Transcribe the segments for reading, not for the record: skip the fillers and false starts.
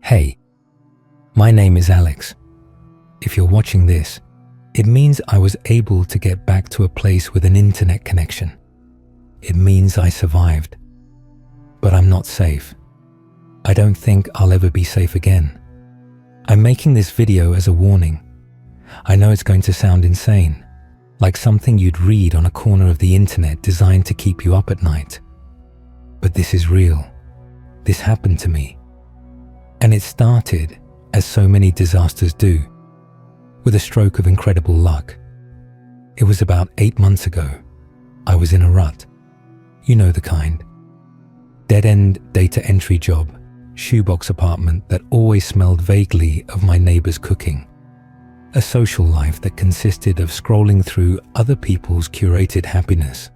Hey, my name is Alex. If you're watching this, it means I was able to get back to a place with an internet connection. It means I survived. But I'm not safe. I don't think I'll ever be safe again. I'm making this video as a warning. I know it's going to sound insane, like something you'd read on a corner of the internet designed to keep you up at night. But this is real. This happened to me. And it started, as so many disasters do, with a stroke of incredible luck. It was about 8 months ago. I was in a rut. You know the kind. Dead-end data entry job, shoebox apartment that always smelled vaguely of my neighbor's cooking. A social life that consisted of scrolling through other people's curated happiness.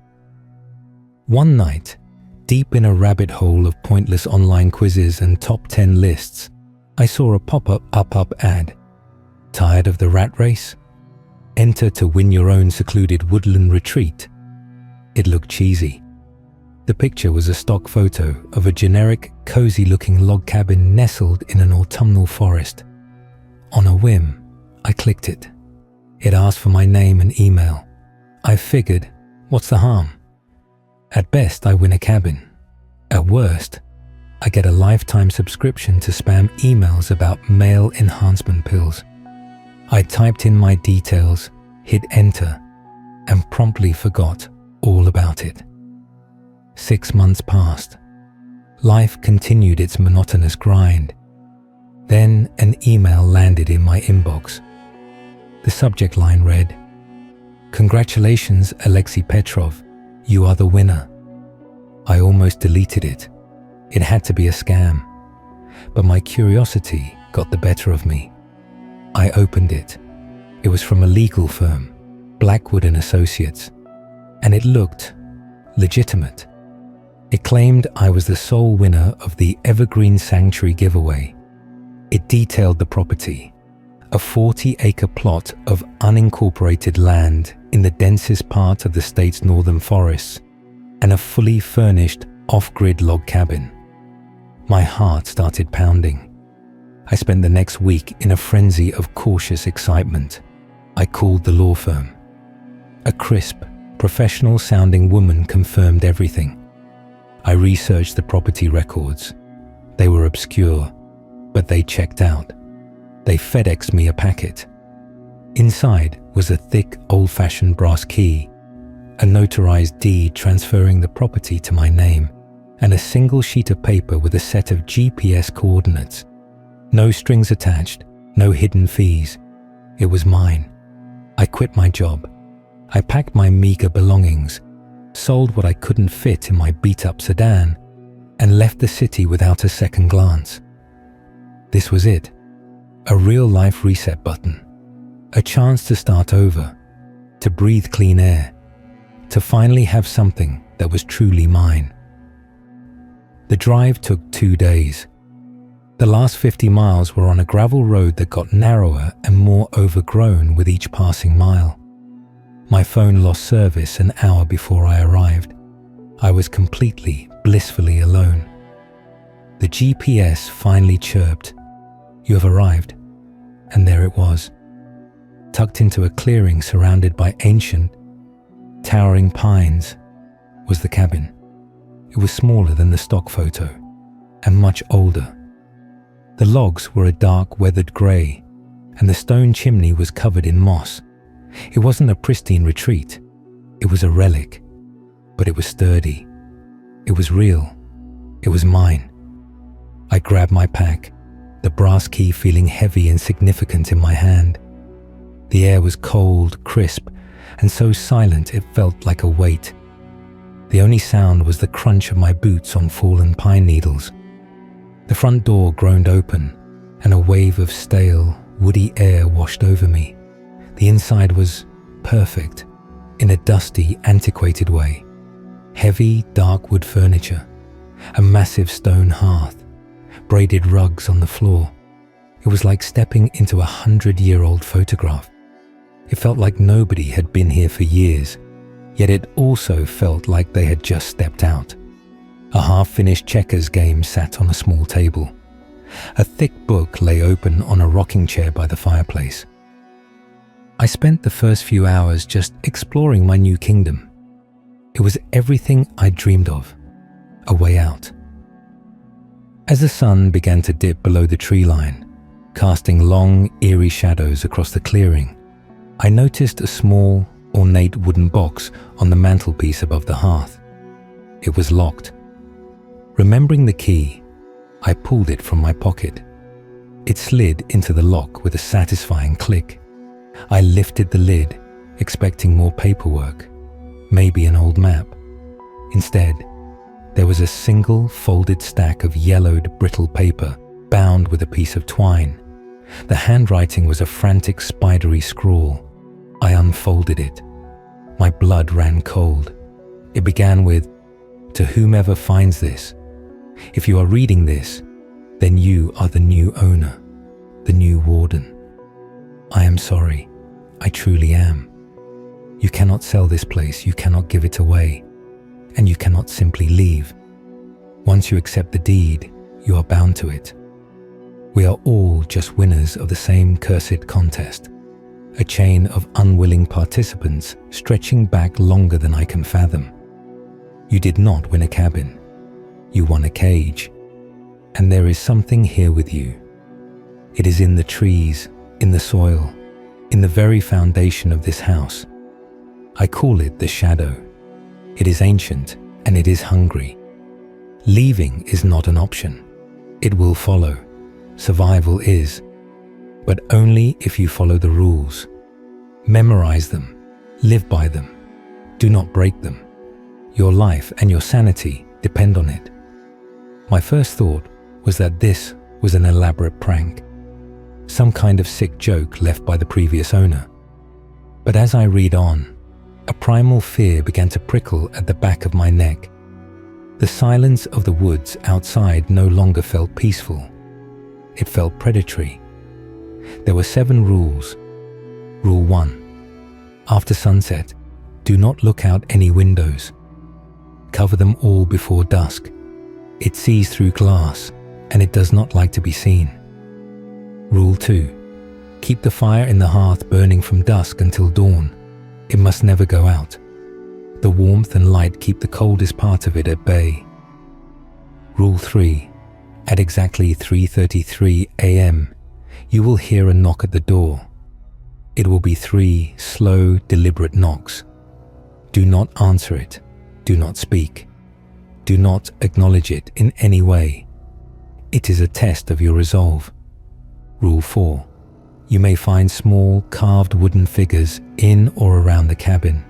One night, deep in a rabbit hole of pointless online quizzes and top 10 lists, I saw a pop-up ad. Tired of the rat race? Enter to win your own secluded woodland retreat. It looked cheesy. The picture was a stock photo of a generic, cozy-looking log cabin nestled in an autumnal forest. On a whim, I clicked it. It asked for my name and email. I figured, what's the harm? At best, I win a cabin. At worst, I get a lifetime subscription to spam emails about male enhancement pills. I typed in my details, hit enter, and promptly forgot all about it. 6 months passed. Life continued its monotonous grind. Then an email landed in my inbox. The subject line read, "Congratulations, Alexei Petrov. You are the winner." I almost deleted it. It had to be a scam. But my curiosity got the better of me. I opened it. It was from a legal firm, Blackwood & Associates, and it looked legitimate. It claimed I was the sole winner of the Evergreen Sanctuary giveaway. It detailed the property, a 40-acre plot of unincorporated land in the densest part of the state's northern forests, and a fully furnished off-grid log cabin. My heart started pounding. I spent the next week in a frenzy of cautious excitement. I called the law firm. A crisp, professional-sounding woman confirmed everything. I researched the property records. They were obscure, but they checked out. They FedExed me a packet. Inside was a thick, old-fashioned brass key, a notarized deed transferring the property to my name, and a single sheet of paper with a set of GPS coordinates. No strings attached, no hidden fees. It was mine. I quit my job. I packed my meager belongings, sold what I couldn't fit in my beat-up sedan, and left the city without a second glance. This was it. A real-life reset button. A chance to start over, to breathe clean air, to finally have something that was truly mine. The drive took 2 days. The last 50 miles were on a gravel road that got narrower and more overgrown with each passing mile. My phone lost service an hour before I arrived. I was completely, blissfully alone. The GPS finally chirped, "You have arrived." And there it was, tucked into a clearing surrounded by ancient, towering pines, was the cabin. It was smaller than the stock photo, and much older. The logs were a dark, weathered grey, and the stone chimney was covered in moss. It wasn't a pristine retreat. It was a relic, but it was sturdy. It was real. It was mine. I grabbed my pack, the brass key feeling heavy and significant in my hand. The air was cold, crisp, and so silent it felt like a weight. The only sound was the crunch of my boots on fallen pine needles. The front door groaned open, and a wave of stale, woody air washed over me. The inside was perfect, in a dusty, antiquated way. Heavy, dark wood furniture, a massive stone hearth, braided rugs on the floor. It was like stepping into a 100-year-old photograph. It felt like nobody had been here for years, yet it also felt like they had just stepped out. A half-finished checkers game sat on a small table. A thick book lay open on a rocking chair by the fireplace. I spent the first few hours just exploring my new kingdom. It was everything I dreamed of, a way out. As the sun began to dip below the tree line, casting long, eerie shadows across the clearing, I noticed a small, ornate wooden box on the mantelpiece above the hearth. It was locked. Remembering the key, I pulled it from my pocket. It slid into the lock with a satisfying click. I lifted the lid, expecting more paperwork, maybe an old map. Instead, there was a single folded stack of yellowed, brittle paper bound with a piece of twine. The handwriting was a frantic, spidery scrawl. I unfolded it. My blood ran cold. It began with, "To whomever finds this, if you are reading this, then you are the new owner, the new warden. I am sorry. I truly am. You cannot sell this place, you cannot give it away, and you cannot simply leave. Once you accept the deed, you are bound to it. We are all just winners of the same cursed contest, a chain of unwilling participants stretching back longer than I can fathom. You did not win a cabin. You won a cage. And there is something here with you. It is in the trees, in the soil, in the very foundation of this house. I call it the shadow. It is ancient and it is hungry. Leaving is not an option. It will follow. Survival is. But only if you follow the rules. Memorize them. Live by them. Do not break them. Your life and your sanity depend on it. My first thought was that this was an elaborate prank, some kind of sick joke left by the previous owner. But as I read on, a primal fear began to prickle at the back of my neck. The silence of the woods outside no longer felt peaceful. It felt predatory. There were 7 rules. Rule 1. After sunset, do not look out any windows. Cover them all before dusk. It sees through glass, and it does not like to be seen. Rule 2. Keep the fire in the hearth burning from dusk until dawn. It must never go out. The warmth and light keep the coldest part of it at bay. Rule 3. At exactly 3:33 a.m., you will hear a knock at the door. It will be 3 slow, deliberate knocks. Do not answer it. Do not speak. Do not acknowledge it in any way. It is a test of your resolve. Rule 4. You may find small, carved wooden figures in or around the cabin.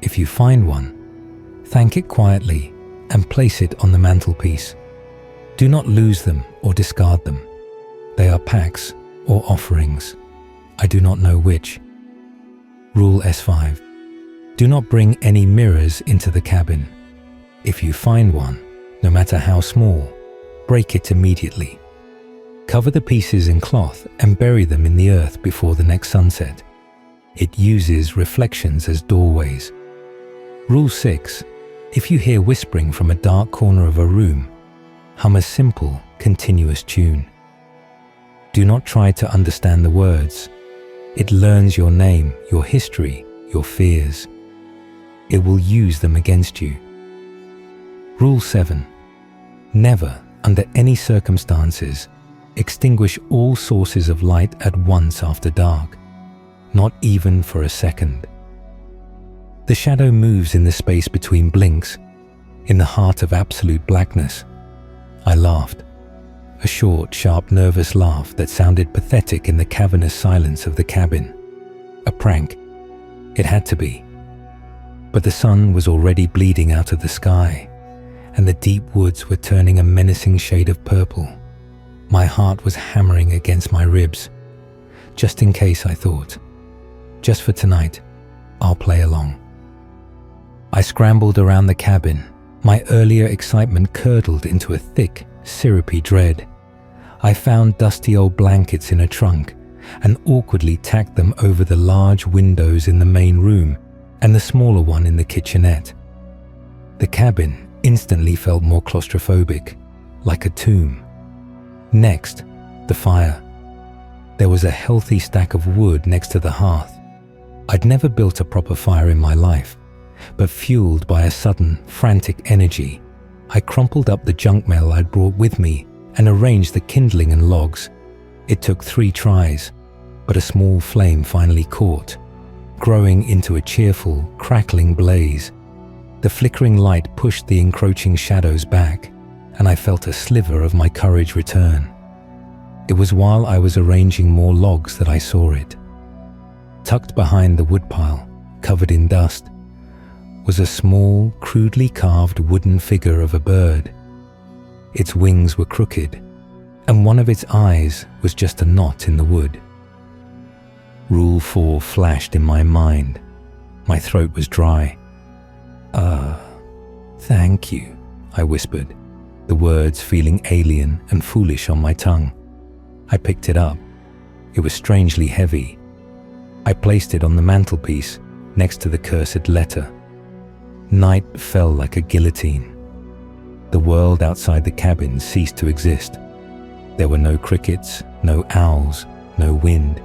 If you find one, thank it quietly and place it on the mantelpiece. Do not lose them or discard them. They are packs or offerings. I do not know which. Rule S5. Do not bring any mirrors into the cabin. If you find one, no matter how small, break it immediately. Cover the pieces in cloth and bury them in the earth before the next sunset. It uses reflections as doorways. Rule 6. If you hear whispering from a dark corner of a room, hum a simple, continuous tune. Do not try to understand the words. It learns your name, your history, your fears. It will use them against you. Rule 7. Never, under any circumstances, extinguish all sources of light at once after dark, not even for a second. The shadow moves in the space between blinks, in the heart of absolute blackness. I laughed, a short, sharp, nervous laugh that sounded pathetic in the cavernous silence of the cabin. A prank. It had to be. But the sun was already bleeding out of the sky, and the deep woods were turning a menacing shade of purple. My heart was hammering against my ribs. Just in case, I thought. Just for tonight, I'll play along. I scrambled around the cabin. My earlier excitement curdled into a thick, syrupy dread. I found dusty old blankets in a trunk and awkwardly tacked them over the large windows in the main room and the smaller one in the kitchenette. The cabin instantly felt more claustrophobic, like a tomb. Next, The fire. There was a healthy stack of wood next to the hearth. I'd never built a proper fire in my life, but fueled by a sudden, frantic energy, I crumpled up the junk mail I'd brought with me and arranged the kindling and logs. It took 3 tries, but a small flame finally caught, growing into a cheerful, crackling blaze. The flickering light pushed the encroaching shadows back, and I felt a sliver of my courage return. It was while I was arranging more logs that I saw it. Tucked behind the woodpile, covered in dust, was a small, crudely carved wooden figure of a bird. Its wings were crooked, and one of its eyes was just a knot in the wood. Rule 4 flashed in my mind. My throat was dry. Thank you, I whispered, the words feeling alien and foolish on my tongue. I picked it up. It was strangely heavy. I placed it on the mantelpiece next to the cursed letter. Night fell like a guillotine. The world outside the cabin ceased to exist. There were no crickets, no owls, no wind.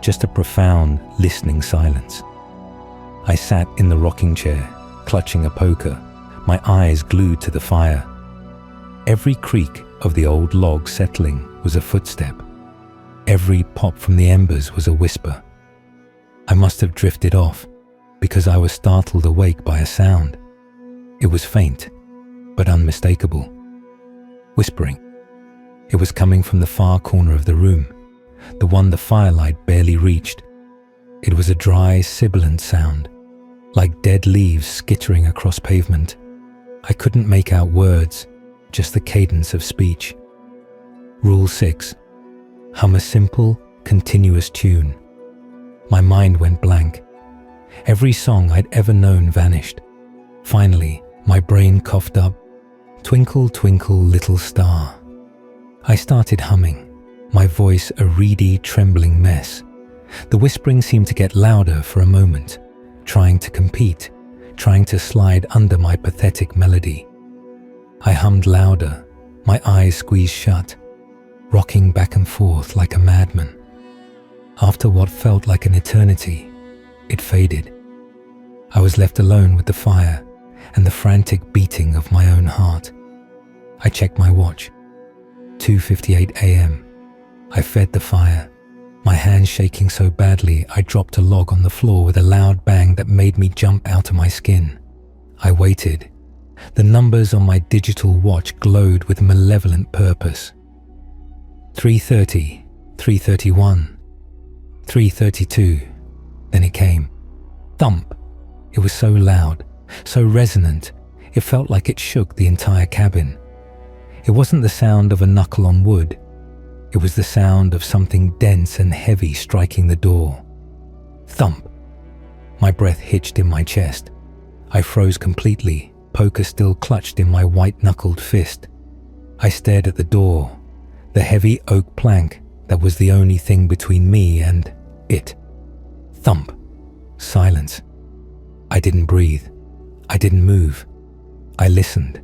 Just a profound, listening silence. I sat in the rocking chair, clutching a poker, my eyes glued to the fire. Every creak of the old log settling was a footstep. Every pop from the embers was a whisper. I must have drifted off, because I was startled awake by a sound. It was faint, but unmistakable. Whispering. It was coming from the far corner of the room, the one the firelight barely reached. It was a dry, sibilant sound, like dead leaves skittering across pavement. I couldn't make out words, just the cadence of speech. Rule 6. Hum a simple, continuous tune. My mind went blank. Every song I'd ever known vanished. Finally, my brain coughed up, "Twinkle, twinkle, little star." I started humming, my voice a reedy, trembling mess. The whispering seemed to get louder for a moment, trying to compete, trying to slide under my pathetic melody. I hummed louder, my eyes squeezed shut, rocking back and forth like a madman. After what felt like an eternity, it faded. I was left alone with the fire and the frantic beating of my own heart. I checked my watch. 2:58 a.m. I fed the fire, my hands shaking so badly I dropped a log on the floor with a loud bang that made me jump out of my skin. I waited. The numbers on my digital watch glowed with malevolent purpose. 3:30, 3:31, 3:32. Then it came. Thump! It was so loud, so resonant, it felt like it shook the entire cabin. It wasn't the sound of a knuckle on wood. It was the sound of something dense and heavy striking the door. Thump! My breath hitched in my chest. I froze completely, poker still clutched in my white-knuckled fist. I stared at the door, the heavy oak plank that was the only thing between me and it. Thump! Silence. I didn't breathe. I didn't move. I listened.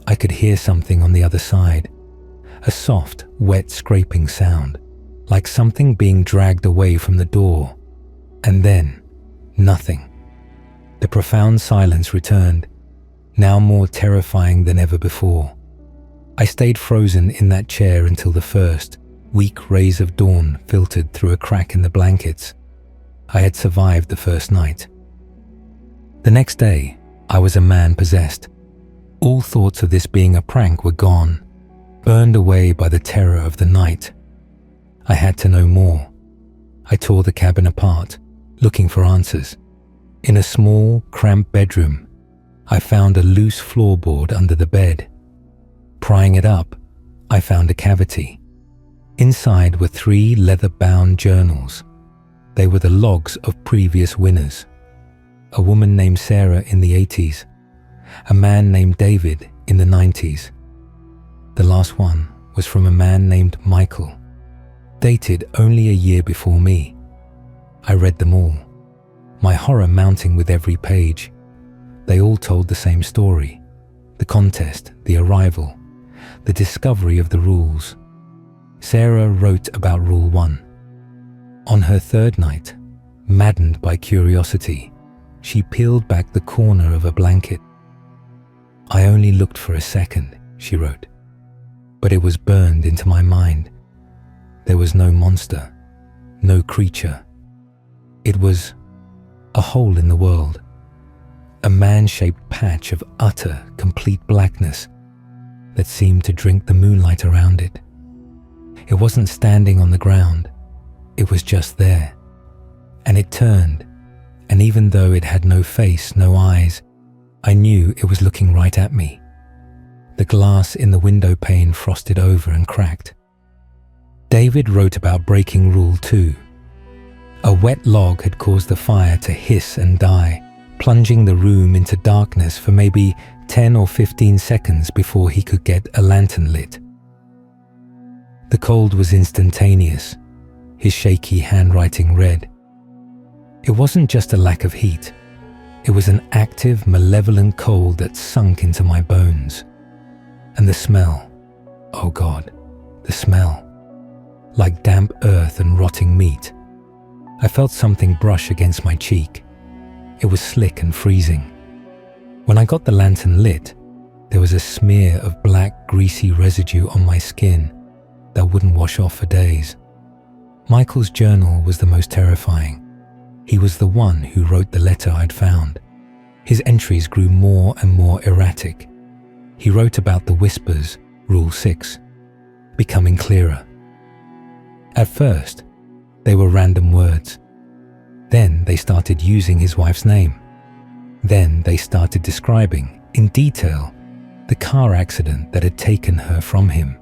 I could hear something on the other side. A soft, wet scraping sound, like something being dragged away from the door. And then, nothing. The profound silence returned, now more terrifying than ever before. I stayed frozen in that chair until the first, weak rays of dawn filtered through a crack in the blankets. I had survived the first night. The next day, I was a man possessed. All thoughts of this being a prank were gone, burned away by the terror of the night. I had to know more. I tore the cabin apart, looking for answers. In a small, cramped bedroom, I found a loose floorboard under the bed. Prying it up, I found a cavity. Inside were 3 leather-bound journals. They were the logs of previous winners. A woman named Sarah in the 80s, a man named David in the 90s. The last one was from a man named Michael, dated only a year before me. I read them all, my horror mounting with every page. They all told the same story: the contest, the arrival, the discovery of the rules. Sarah wrote about Rule 1. On her third night, maddened by curiosity, she peeled back the corner of a blanket. I only looked for a second, she wrote, but it was burned into my mind. There was no monster, no creature. It was a hole in the world, a man-shaped patch of utter, complete blackness that seemed to drink the moonlight around it. It wasn't standing on the ground, it was just there. And it turned, and even though it had no face, no eyes, I knew it was looking right at me. The glass in the window pane frosted over and cracked. David wrote about breaking Rule 2. A wet log had caused the fire to hiss and die, plunging the room into darkness for maybe 10 or 15 seconds before he could get a lantern lit. The cold was instantaneous, his shaky handwriting read. It wasn't just a lack of heat. It was an active, malevolent cold that sunk into my bones. And the smell, oh God, the smell. Like damp earth and rotting meat. I felt something brush against my cheek. It was slick and freezing. When I got the lantern lit, there was a smear of black, greasy residue on my skin that wouldn't wash off for days. Michael's journal was the most terrifying. He was the one who wrote the letter I'd found. His entries grew more and more erratic. He wrote about the whispers, Rule 6, becoming clearer. At first, they were random words. Then they started using his wife's name. Then they started describing, in detail, the car accident that had taken her from him.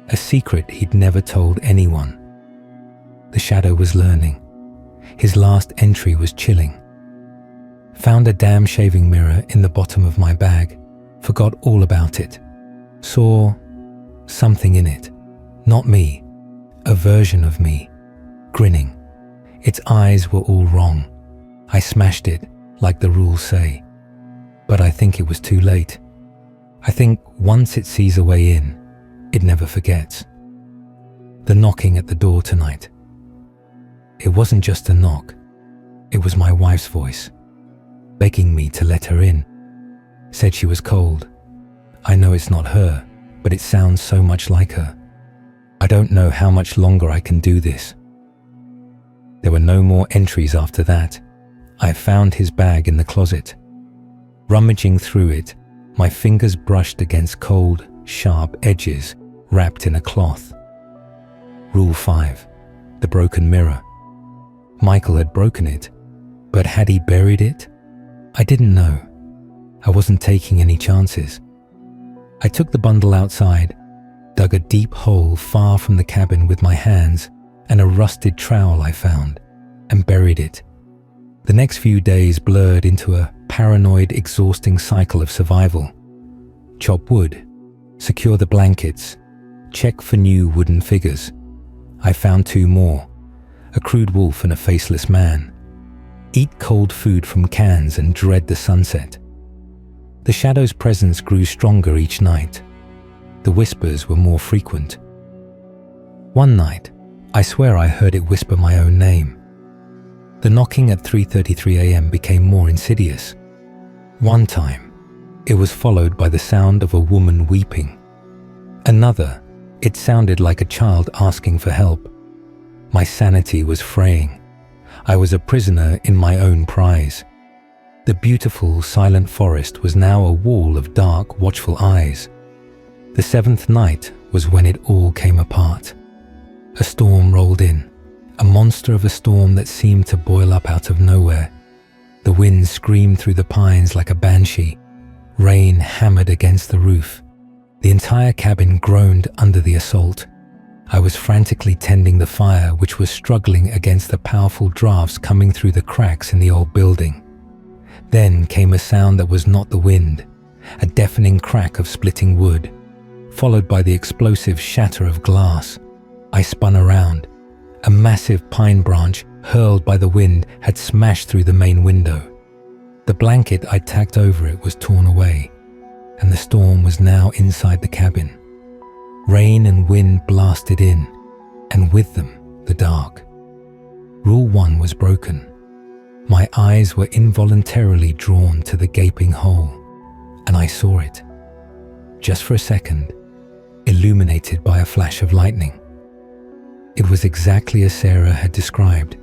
A secret he'd never told anyone. The shadow was learning. His last entry was chilling. Found a damn shaving mirror in the bottom of my bag. Forgot all about it. Saw something in it. Not me. A version of me. Grinning. Its eyes were all wrong. I smashed it, like the rules say. But I think it was too late. I think once it sees a way in, it never forgets. The knocking at the door tonight. It wasn't just a knock. It was my wife's voice, begging me to let her in. Said she was cold. I know it's not her, but it sounds so much like her. I don't know how much longer I can do this. There were no more entries after that. I found his bag in the closet. Rummaging through it, my fingers brushed against cold, sharp edges wrapped in a cloth. Rule 5, the broken mirror. Michael had broken it, but had he buried it? I didn't know. I wasn't taking any chances. I took the bundle outside, dug a deep hole far from the cabin with my hands and a rusted trowel I found, and buried it. The next few days blurred into a paranoid, exhausting cycle of survival. Chop wood, secure the blankets, check for new wooden figures. I found 2 more, a crude wolf and a faceless man. Eat cold food from cans and dread the sunset. The shadow's presence grew stronger each night. The whispers were more frequent. One night, I swear I heard it whisper my own name. The knocking at 3:33 a.m. became more insidious. One time, it was followed by the sound of a woman weeping. Another, it sounded like a child asking for help. My sanity was fraying. I was a prisoner in my own prize. The beautiful, silent forest was now a wall of dark, watchful eyes. The 7th night was when it all came apart. A storm rolled in, a monster of a storm that seemed to boil up out of nowhere. The wind screamed through the pines like a banshee. Rain hammered against the roof. The entire cabin groaned under the assault. I was frantically tending the fire, which was struggling against the powerful drafts coming through the cracks in the old building. Then came a sound that was not the wind, a deafening crack of splitting wood, followed by the explosive shatter of glass. I spun around. A massive pine branch, hurled by the wind, had smashed through the main window. The blanket I'd tacked over it was torn away, and the storm was now inside the cabin. Rain and wind blasted in, and with them, the dark. Rule 1 was broken. My eyes were involuntarily drawn to the gaping hole, and I saw it, just for a second, illuminated by a flash of lightning. It was exactly as Sarah had described,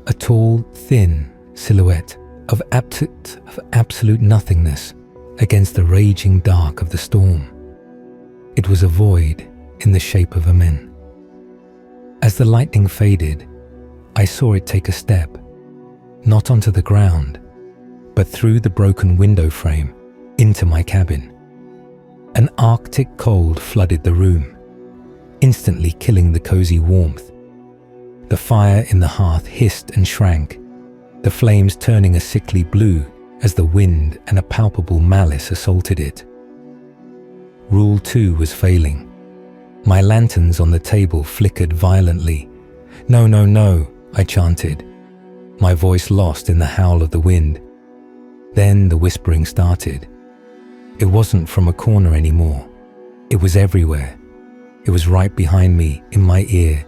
a tall, thin silhouette of absolute nothingness against the raging dark of the storm. It was a void in the shape of a man. As the lightning faded, I saw it take a step, not onto the ground, but through the broken window frame into my cabin. An Arctic cold flooded the room, instantly killing the cozy warmth. The fire in the hearth hissed and shrank, the flames turning a sickly blue as the wind and a palpable malice assaulted it. Rule 2 was failing. My lanterns on the table flickered violently. "No, no, no," I chanted, my voice lost in the howl of the wind. Then the whispering started. It wasn't from a corner anymore. It was everywhere. It was right behind me, in my ear.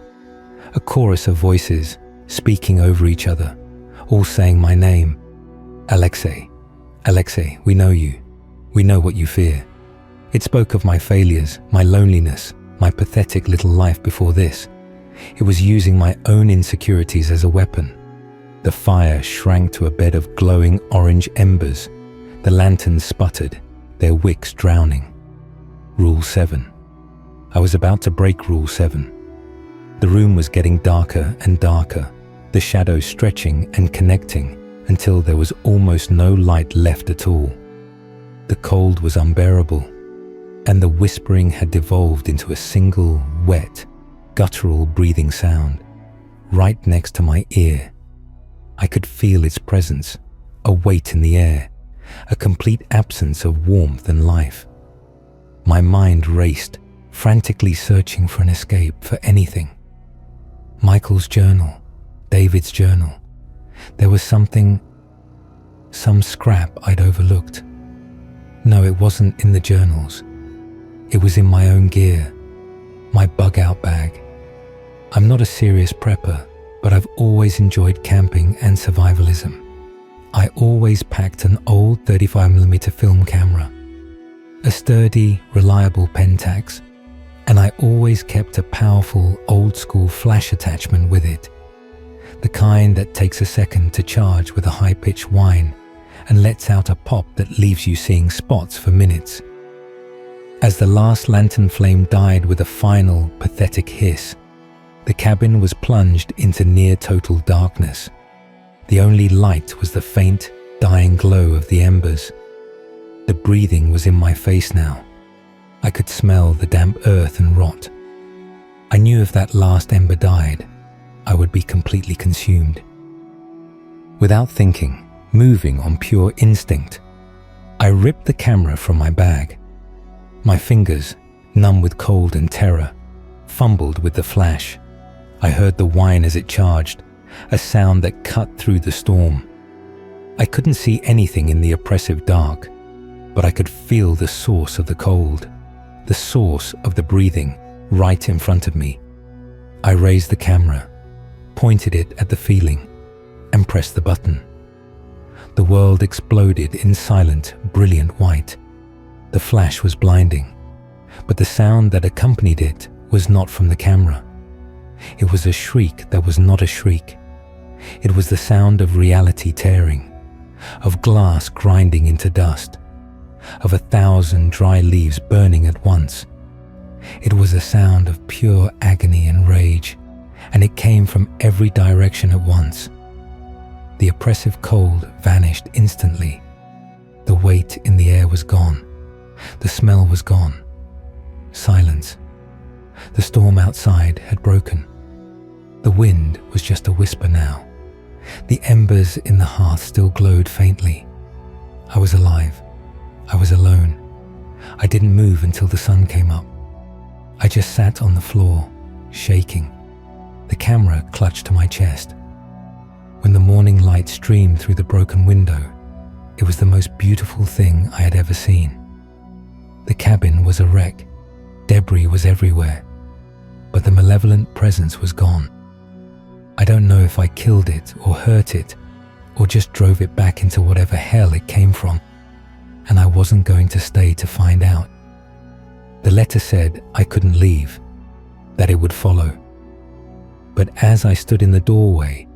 A chorus of voices, speaking over each other, all saying my name. "Alexei, Alexei, we know you. We know what you fear." It spoke of my failures, my loneliness, my pathetic little life before this. It was using my own insecurities as a weapon. The fire shrank to a bed of glowing orange embers. The lanterns sputtered, their wicks drowning. Rule 7. I was about to break Rule 7. The room was getting darker and darker, the shadows stretching and connecting until there was almost no light left at all. The cold was unbearable, and the whispering had devolved into a single, wet, guttural breathing sound, right next to my ear. I could feel its presence, a weight in the air, a complete absence of warmth and life. My mind raced, frantically searching for an escape, for anything. Michael's journal, David's journal. There was some scrap I'd overlooked. No, it wasn't in the journals. It was in my own gear, my bug-out bag. I'm not a serious prepper, but I've always enjoyed camping and survivalism. I always packed an old 35mm film camera, a sturdy, reliable Pentax, and I always kept a powerful, old-school flash attachment with it, the kind that takes a second to charge with a high-pitched whine and lets out a pop that leaves you seeing spots for minutes. As the last lantern flame died with a final, pathetic hiss, the cabin was plunged into near-total darkness. The only light was the faint, dying glow of the embers. The breathing was in my face now. I could smell the damp earth and rot. I knew if that last ember died, I would be completely consumed. Without thinking, moving on pure instinct, I ripped the camera from my bag. My fingers, numb with cold and terror, fumbled with the flash. I heard the whine as it charged, a sound that cut through the storm. I couldn't see anything in the oppressive dark, but I could feel the source of the cold, the source of the breathing right in front of me. I raised the camera, pointed it at the feeling, and pressed the button. The world exploded in silent, brilliant white. The flash was blinding, but the sound that accompanied it was not from the camera. It was a shriek that was not a shriek. It was the sound of reality tearing, of glass grinding into dust, of 1,000 dry leaves burning at once. It was a sound of pure agony and rage, and it came from every direction at once. The oppressive cold vanished instantly. The weight in the air was gone. The smell was gone. Silence. The storm outside had broken. The wind was just a whisper now. The embers in the hearth still glowed faintly. I was alive. I was alone. I didn't move until the sun came up. I just sat on the floor, shaking. The camera clutched to my chest. When the morning light streamed through the broken window, it was the most beautiful thing I had ever seen. The cabin was a wreck. Debris was everywhere, but the malevolent presence was gone. I don't know if I killed it or hurt it or just drove it back into whatever hell it came from, and I wasn't going to stay to find out. The letter said I couldn't leave, that it would follow. But as I stood in the doorway,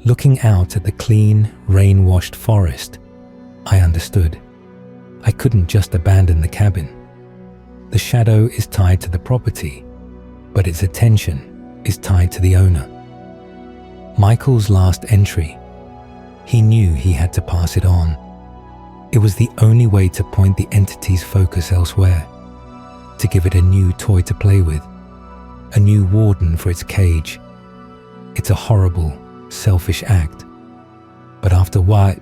looking out at the clean, rain-washed forest, I understood. I couldn't just abandon the cabin. The shadow is tied to the property, but its attention is tied to the owner. Michael's last entry, he knew he had to pass it on. It was the only way to point the entity's focus elsewhere, to give it a new toy to play with, a new warden for its cage. It's a horrible, selfish act. But after what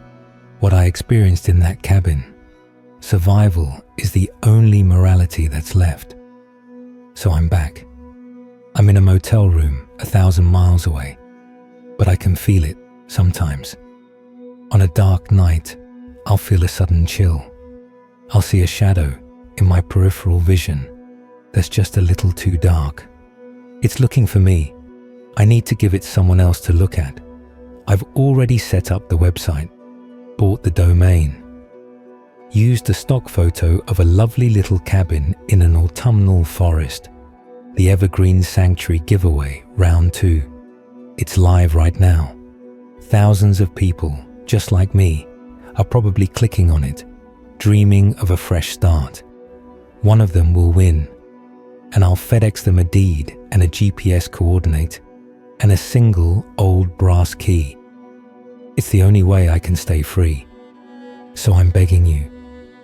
I experienced in that cabin, survival is the only morality that's left. So I'm back. I'm in a motel room 1,000 miles away, but I can feel it sometimes. On a dark night, I'll feel a sudden chill. I'll see a shadow in my peripheral vision that's just a little too dark. It's looking for me. I need to give it someone else to look at. I've already set up the website, bought the domain, used a stock photo of a lovely little cabin in an autumnal forest, the Evergreen Sanctuary giveaway, round 2. It's live right now. Thousands of people, just like me, are probably clicking on it, dreaming of a fresh start. One of them will win, and I'll FedEx them a deed and a GPS coordinate and a single old brass key. It's the only way I can stay free. So I'm begging you,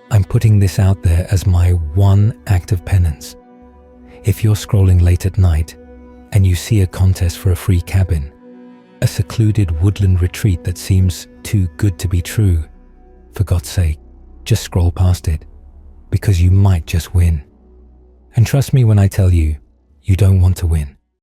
I'm putting this out there as my one act of penance. If you're scrolling late at night and you see a contest for a free cabin, a secluded woodland retreat that seems too good to be true, for God's sake, just scroll past it, because you might just win. And trust me when I tell you, you don't want to win.